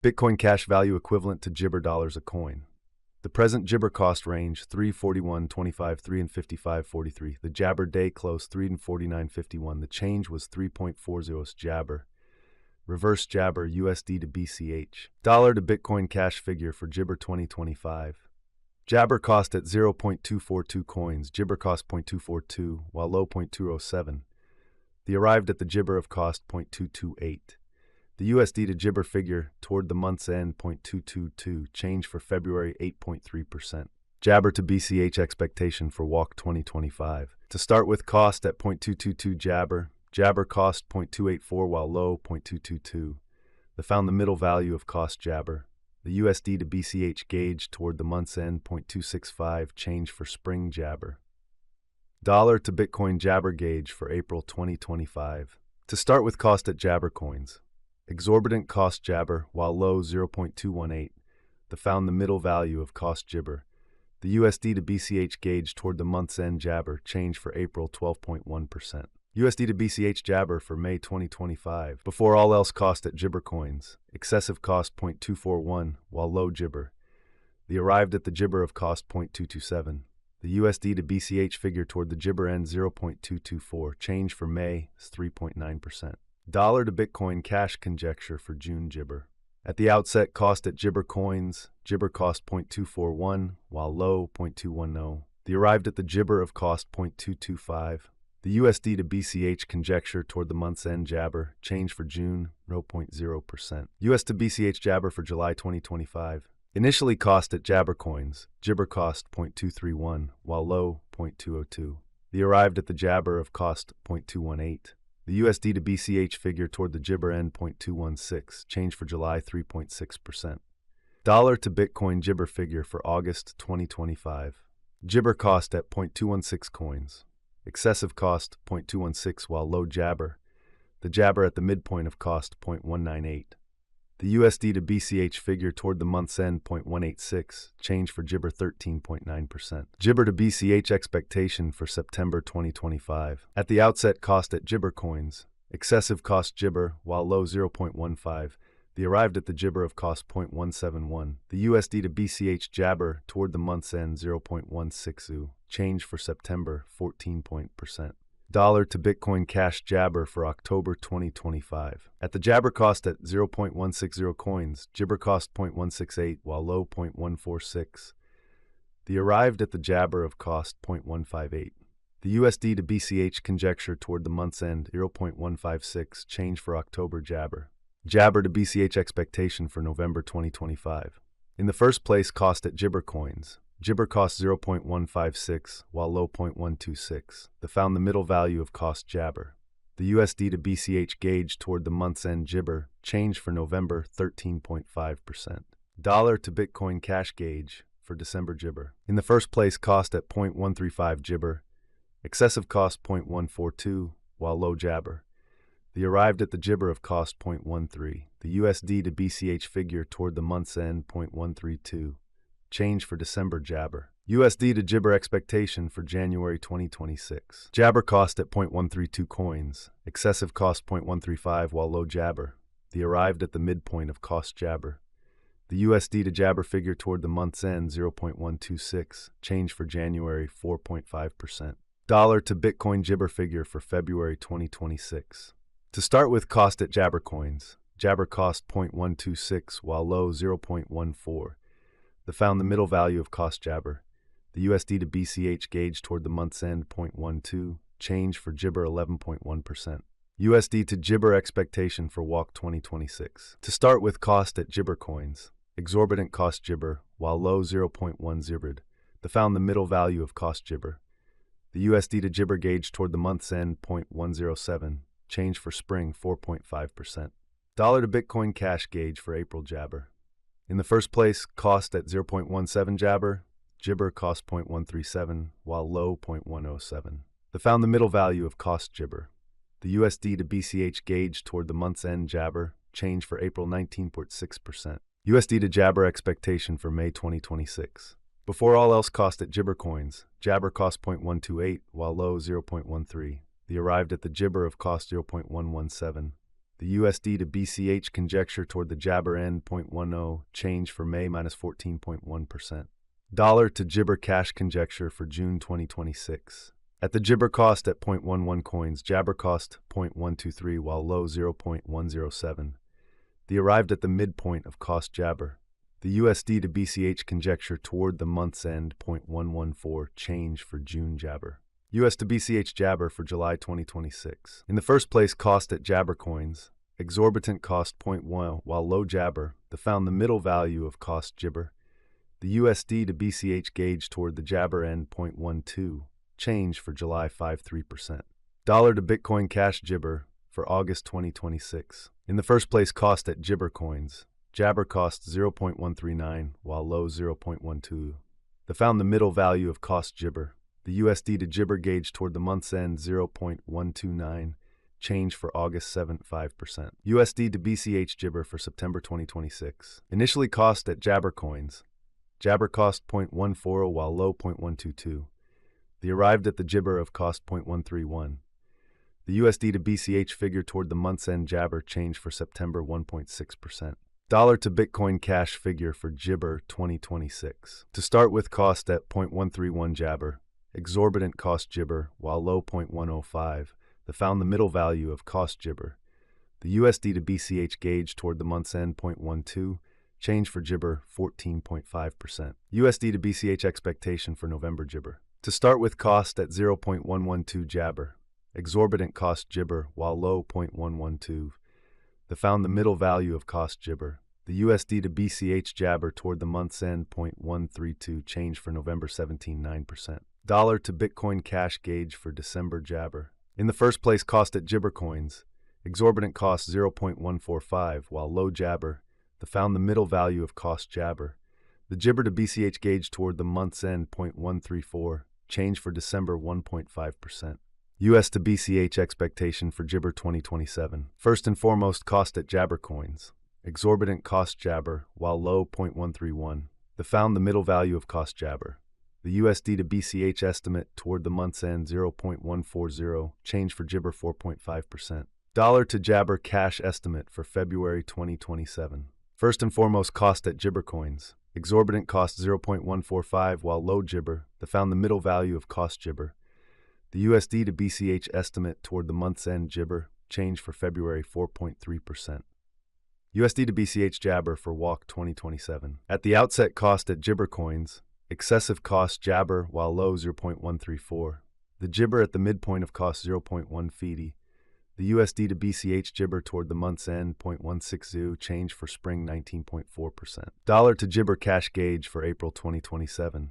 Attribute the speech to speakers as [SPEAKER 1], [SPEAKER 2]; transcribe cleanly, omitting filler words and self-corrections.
[SPEAKER 1] Bitcoin cash value equivalent to Gibber dollars a coin. The present Gibber cost range 341.25, 3 and 55.43. The Jabber day close 3 and 49.51. The change was 3.40 Jabber. Reverse Jabber USD to BCH. Dollar to Bitcoin cash figure for Gibber 2025. Jabber cost at 0.242 coins. Gibber cost 0.242, while low 0.207. The arrived at the Gibber of cost 0.228. The USD to Gibber figure toward the month's end 0.222, change for February 8.3%. Jabber to BCH expectation for walk 2025. To start with, cost at 0.222 Jabber. Jabber cost 0.284 while low 0.222. They found the middle value of cost Jabber. The USD to BCH gauge toward the month's end 0.265, change for spring Jabber. Dollar to Bitcoin Jabber gauge for April 2025. To start with, cost at Jabber coins. Exorbitant cost Jabber, while low 0.218. They found the middle value of cost Gibber. The USD to BCH gauge toward the month's end Jabber, change for April 12.1%. USD to BCH Jabber for May 2025. Before all else, cost at Gibber coins. Excessive cost 0.241, while low Gibber. The arrived at the Gibber of cost 0.227. The USD to BCH figure toward the Gibber end 0.224. Change for May is 3.9%. Dollar to Bitcoin cash conjecture for June Gibber. At the outset, cost at Gibber coins. Gibber cost 0.241, while low 0.210. The arrived at the Gibber of cost 0.225. The USD to BCH conjecture toward the month's end Jabber, change for June 0.0%. US to BCH Jabber for July 2025. Initially cost at Jabber coins. Gibber cost 0.231, while low 0.202. The arrived at the Jabber of cost 0.218. The USD to BCH figure toward the Gibber end 0.216, change for July 3.6%. Dollar to Bitcoin Gibber figure for August 2025. Gibber cost at 0.216 coins. Excessive cost 0.216, while low Jabber. The Jabber at the midpoint of cost 0.198. The USD to BCH figure toward the month's end 0.186, change for Gibber 13.9%. Gibber to BCH expectation for September 2025. At the outset, cost at Gibber coins. Excessive cost Gibber, while low 0.15. The arrived at the Gibber of cost 0.171. The USD to BCH Jabber toward the month's end 0.160, change for September 14%. Dollar to Bitcoin cash Jabber for October 2025. At the Jabber cost at 0.160 coins, Gibber cost 0.168, while low 0.146. The arrived at the Jabber of cost 0.158. The USD to BCH conjecture toward the month's end 0.156, change for October Jabber. Jabber to BCH expectation for November 2025. In the first place, cost at Gibber coins. Gibber cost 0.156, while low 0.126. They found the middle value of cost Jabber. The USD to BCH gauge toward the month's end Gibber, change for November 13.5%. Dollar to Bitcoin cash gauge for December Gibber. In the first place, cost at 0.135 Gibber. Excessive cost 0.142, while low Jabber. The arrived at the Gibber of cost 0.13. The USD to BCH figure toward the month's end 0.132. Change for December Jabber. USD to Gibber expectation for January 2026. Jabber cost at 0.132 coins. Excessive cost 0.135, while low Jabber. The arrived at the midpoint of cost Jabber. The USD to Jabber figure toward the month's end 0.126. Change for January 4.5%. Dollar to Bitcoin Gibber figure for February 2026. To start with, cost at Jabber coins. Jabber cost 0.126, while low 0.14. They found the middle value of cost Jabber. The USD to BCH gauge toward the month's end 0.12, change for Gibber 11.1%. USD to Gibber expectation for walk 2026. To start with, cost at Gibber coins. Exorbitant cost Gibber, while low 0.10. They found the middle value of cost Gibber. The USD to Gibber gauge toward the month's end 0.107, change for spring 4.5%. Dollar to Bitcoin cash gauge for April Jabber. In the first place, cost at 0.17 Jabber. Gibber cost 0.137, while low 0.107. They found the middle value of cost Gibber. The USD to BCH gauge toward the month's end Jabber, change for April 19.6%. USD to Jabber expectation for May 2026. Before all else, cost at Gibber coins. Jabber cost 0.128, while low 0.13. The arrived at the Gibber of cost 0.117. The USD to BCH conjecture toward the Jabber end 0.10 change for May minus 14.1%. Dollar to Gibber cash conjecture for June 2026. At the Gibber cost at 0.11 coins, Jabber cost 0.123 while low 0.107. The arrived at the midpoint of cost Jabber. The USD to BCH conjecture toward the month's end 0.114 change for June Jabber. US to BCH Jabber for July 2026. In the first place, cost at Jabber coins, exorbitant cost 0.1 while low Jabber, found the middle value of cost Gibber. The USD to BCH gauge toward the Jabber end 0.12 change for July 5.3%. Dollar to Bitcoin cash Gibber for August 2026. In the first place, cost at Gibber coins, Jabber cost 0.139 while low 0.12. Found the middle value of cost Gibber. The USD to Gibber gauge toward the month's end 0.129 change for August 7.5%. USD to BCH Gibber for September 2026. Initially cost at Jabber coins, Jabber cost 0.14 while low 0.122. The arrived at the Gibber of cost 0.131. The USD to BCH figure toward the month's end Jabber change for September 1.6%. Dollar to Bitcoin cash figure for Gibber 2026. To start with, cost at 0.131 Jabber, exorbitant cost Gibber while low 0.105. Found the middle value of cost Gibber. The USD to BCH gauge toward the month's end 0.12 change for Gibber 14.5%. USD to BCH expectation for November Gibber. To start with, cost at 0.112 Jabber, exorbitant cost Gibber while low 0.112. Found the middle value of cost Gibber. The USD to BCH Jabber toward the month's end 0.132 change for November 17.9%. Dollar to Bitcoin cash gauge for December Jabber. In the first place, cost at Gibber coins, exorbitant cost 0.145 while low Jabber, found the middle value of cost Jabber. The Gibber to BCH gauge toward the month's end 0.134 change for December 1.5%. US to BCH expectation for Gibber 2027. First and foremost, cost at Jabber coins, exorbitant cost Jabber while low 0.131. Found the middle value of cost Jabber. The USD to BCH estimate toward the month's end 0.140 change for Gibber 4.5%. Dollar to Jabber cash estimate for February 2027. First and foremost, cost at Gibber coins, exorbitant cost 0.145 while low Gibber, found the middle value of cost Gibber. The USD to BCH estimate toward the month's end Gibber change for February 4.3%. USD to BCH Jabber for Walk 2027. At the outset, cost at Gibber coins, excessive cost Jabber while low 0.134. The Gibber at the midpoint of cost 0.150. The USD to BCH Gibber toward the month's end 0.160 change for spring 19.4%. Dollar to Gibber cash gauge for April 2027.